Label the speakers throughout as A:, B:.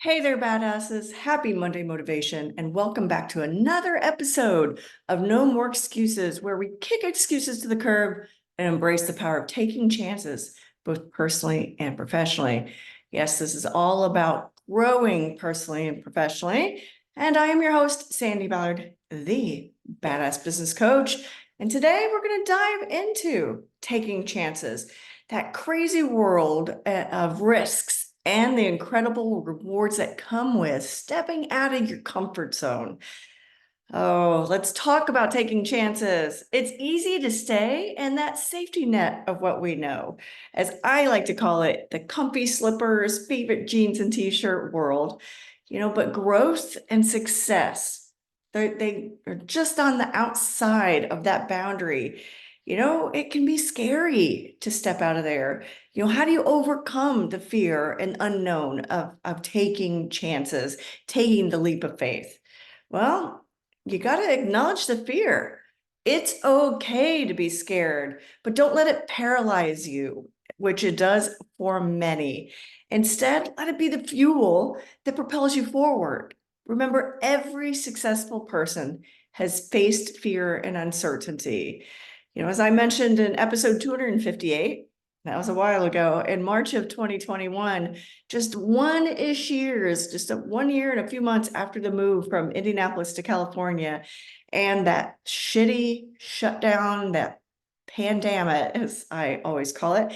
A: Hey there, badasses. Happy Monday Motivation, and welcome back to another episode of No More Excuses, where we kick excuses to the curb and embrace the power of taking chances, both personally and professionally. Yes, this is all about growing personally and professionally. And I am your host, Sandy Ballard, the Badass Business Coach. And today we're going to dive into taking chances, that crazy world of risks and the incredible rewards that come with stepping out of your comfort zone. Oh, let's talk about taking chances. It's easy to stay in that safety net of what we know, as I like to call it, the comfy slippers, favorite jeans and t-shirt world. But growth and success, they are just on the outside of that boundary. It can be scary to step out of there. How do you overcome the fear and unknown of taking chances, taking the leap of faith? Well, you got to acknowledge the fear. It's okay to be scared, but don't let it paralyze you, which it does for many. Instead, let it be the fuel that propels you forward. Remember, every successful person has faced fear and uncertainty. As I mentioned in episode 258, that was a while ago, in March of 2021, just 1-ish years, just 1 year and a few months after the move from Indianapolis to California, and that shitty shutdown, that pandemic, as I always call it,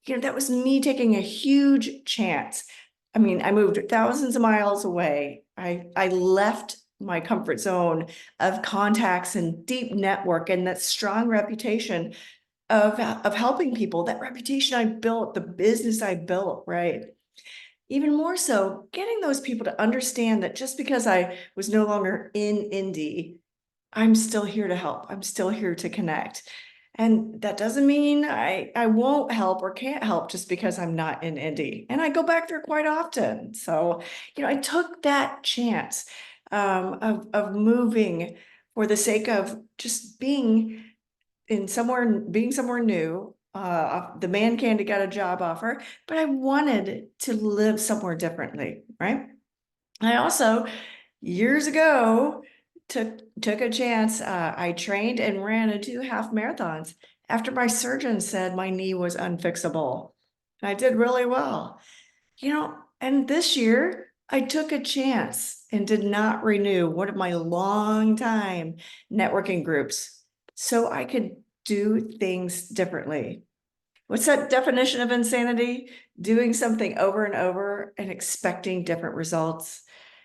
A: that was me taking a huge chance. I mean, I moved thousands of miles away. I left my comfort zone of contacts and deep network and that strong reputation of helping people, that reputation I built, the business I built, right? Even more so, getting those people to understand that just because I was no longer in Indy, I'm still here to help. I'm still here to connect. And that doesn't mean I won't help or can't help just because I'm not in Indy. And I go back there quite often. So, I took that chance of moving for the sake of just being somewhere new. The man candy got a job offer, but I wanted to live somewhere differently, right? I also, years ago, took a chance. I trained and ran a 2 half marathons after my surgeon said my knee was unfixable. And I did really well. And this year I took a chance and did not renew one of my long time networking groups so I could do things differently. What's that definition of insanity? Doing something over and over and expecting different results.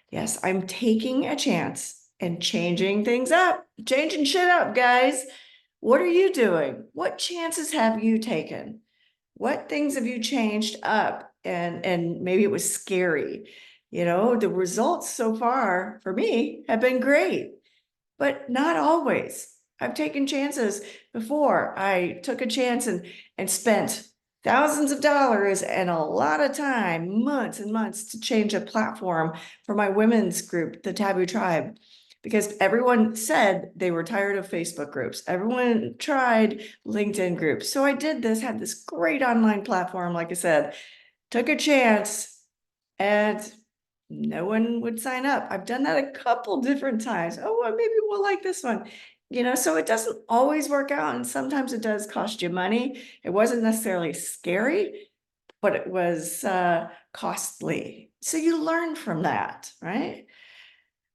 A: Yes, I'm taking a chance and changing things up, changing shit up, guys. What are you doing? What chances have you taken? What things have you changed up? And maybe it was scary. The results so far for me have been great, but not always. I've taken chances before. I took a chance and spent thousands of dollars and a lot of time, months and months, to change a platform for my women's group, the Taboo Tribe, because everyone said they were tired of Facebook groups. Everyone tried LinkedIn groups. So I did this, had this great online platform, like I said, took a chance, and no one would sign up. I've done that a couple different times. Oh, well, maybe we'll like this one. So it doesn't always work out. And sometimes it does cost you money. It wasn't necessarily scary, but it was costly. So you learn from that, right?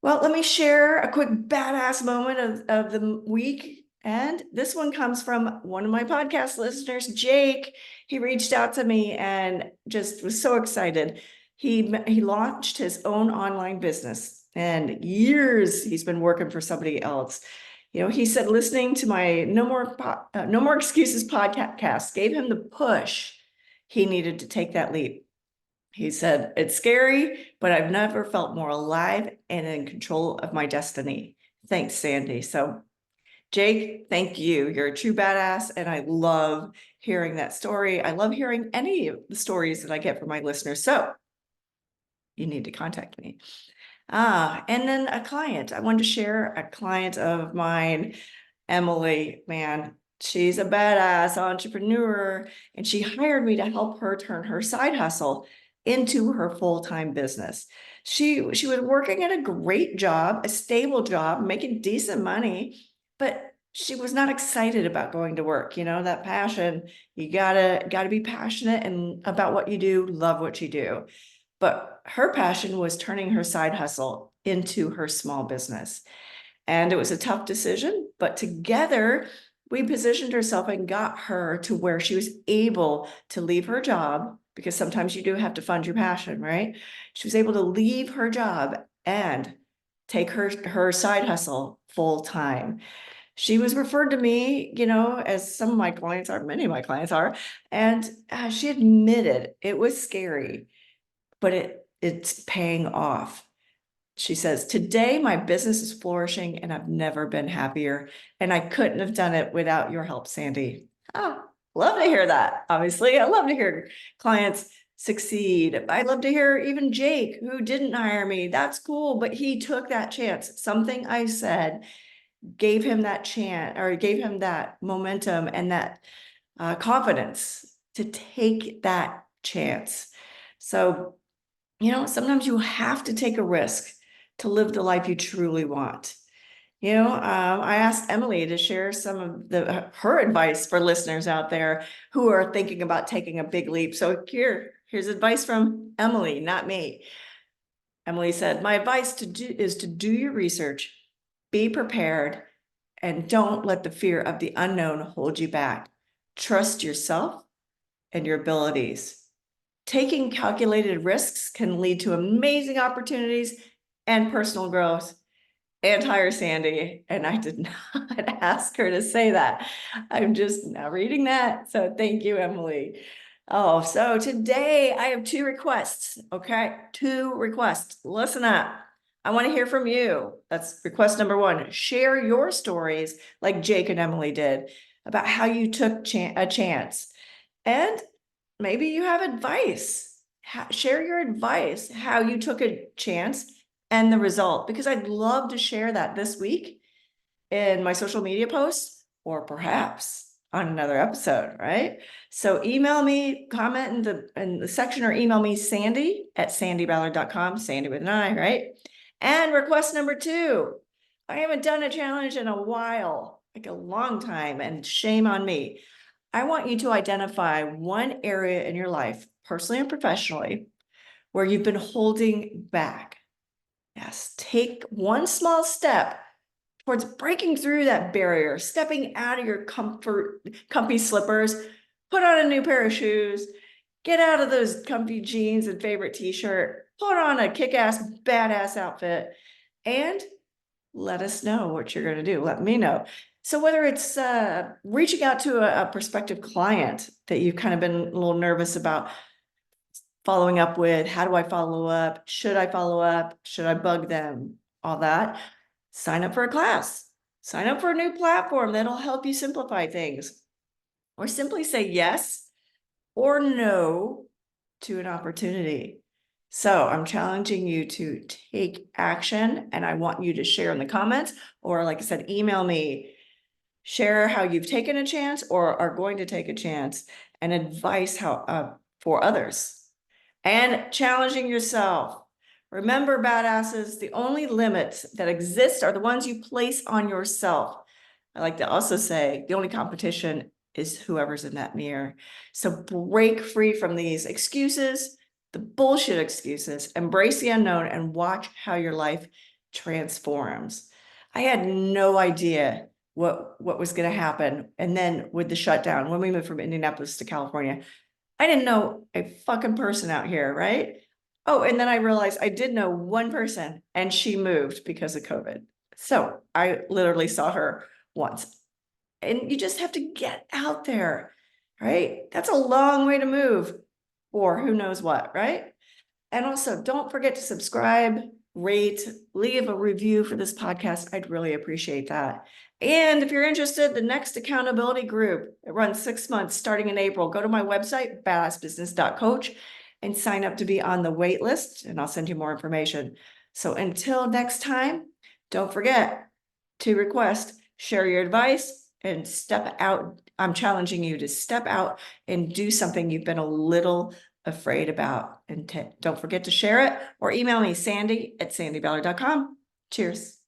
A: Well, let me share a quick badass moment of the week. And this one comes from one of my podcast listeners, Jake. He reached out to me and just was so excited. He launched his own online business, and years he's been working for somebody else. He said listening to my No More Excuses podcast gave him the push he needed to take that leap. He said, it's scary, but I've never felt more alive and in control of my destiny. Thanks, Sandy. So, Jake, thank you. You're a true badass, and I love hearing that story. I love hearing any of the stories that I get from my listeners. So, you need to contact me. And then a client. I wanted to share a client of mine, Emily, man. She's a badass entrepreneur, and she hired me to help her turn her side hustle into her full-time business. She was working at a great job, a stable job, making decent money, but she was not excited about going to work. You know, that passion, you gotta be passionate and about what you do, love what you do. But her passion was turning her side hustle into her small business. And it was a tough decision, but together we positioned ourselves and got her to where she was able to leave her job, because sometimes you do have to fund your passion, right? She was able to leave her job and take her side hustle full time. She was referred to me, you know, as some of my clients are, many of my clients are, and she admitted it was scary, but it's paying off. She says, today my business is flourishing and I've never been happier. And I couldn't have done it without your help, Sandy. Oh, love to hear that. Obviously, I love to hear clients succeed. I love to hear even Jake, who didn't hire me. That's cool, but he took that chance. Something I said gave him that chance, or gave him that momentum and that confidence to take that chance. So, you know, sometimes you have to take a risk to live the life you truly want. You know, I asked Emily to share some of her advice for listeners out there who are thinking about taking a big leap. So here's advice from Emily, not me. Emily said, my advice is to do your research, be prepared, and don't let the fear of the unknown hold you back. Trust yourself and your abilities. Taking calculated risks can lead to amazing opportunities and personal growth. And hire Sandy. And I did not ask her to say that. I'm just now reading that. So thank you, Emily. Oh, so today I have 2 requests. Okay, 2 requests. Listen up. I want to hear from you. That's request number 1. Share your stories like Jake and Emily did about how you took a chance. And maybe you have advice. Share your advice, how you took a chance and the result, because I'd love to share that this week in my social media posts, or perhaps on another episode, right? So email me, comment in the section, or email me, Sandy@sandyballard.com, Sandy with an I, right? And request number 2, I haven't done a challenge in a while, like a long time, and shame on me. I want you to identify one area in your life, personally and professionally, where you've been holding back. Yes, take one small step towards breaking through that barrier, stepping out of your comfy slippers, put on a new pair of shoes, get out of those comfy jeans and favorite t-shirt, put on a kick-ass, badass outfit, and let us know what you're going to do. Let me know. So whether it's reaching out to a prospective client that you've kind of been a little nervous about following up with, how do I follow up? Should I follow up? Should I bug them? All that. Sign up for a class. Sign up for a new platform that'll help you simplify things. Or simply say yes or no to an opportunity. So I'm challenging you to take action, and I want you to share in the comments, or like I said, email me, share how you've taken a chance or are going to take a chance, and advice how for others. And challenging yourself. Remember, badasses, the only limits that exist are the ones you place on yourself. I like to also say the only competition is whoever's in that mirror. So break free from these excuses, the bullshit excuses, embrace the unknown, and watch how your life transforms. I had no idea what was going to happen. And then with the shutdown, when we moved from Indianapolis to California, I didn't know a fucking person out here, right? Oh, and then I realized I did know one person, and she moved because of COVID. So I literally saw her once. And you just have to get out there, right? That's a long way to move, or who knows what, right? And also, don't forget to subscribe, rate, leave a review for this podcast. I'd really appreciate that. And if you're interested, the next accountability group, it runs 6 months starting in April. Go to my website, badassbusiness.coach, and sign up to be on the wait list, and I'll send you more information. So until next time, don't forget to request, share your advice, and step out. I'm challenging you to step out and do something you've been a little afraid about. And don't forget to share it or email me, Sandy@sandyballard.com. Cheers.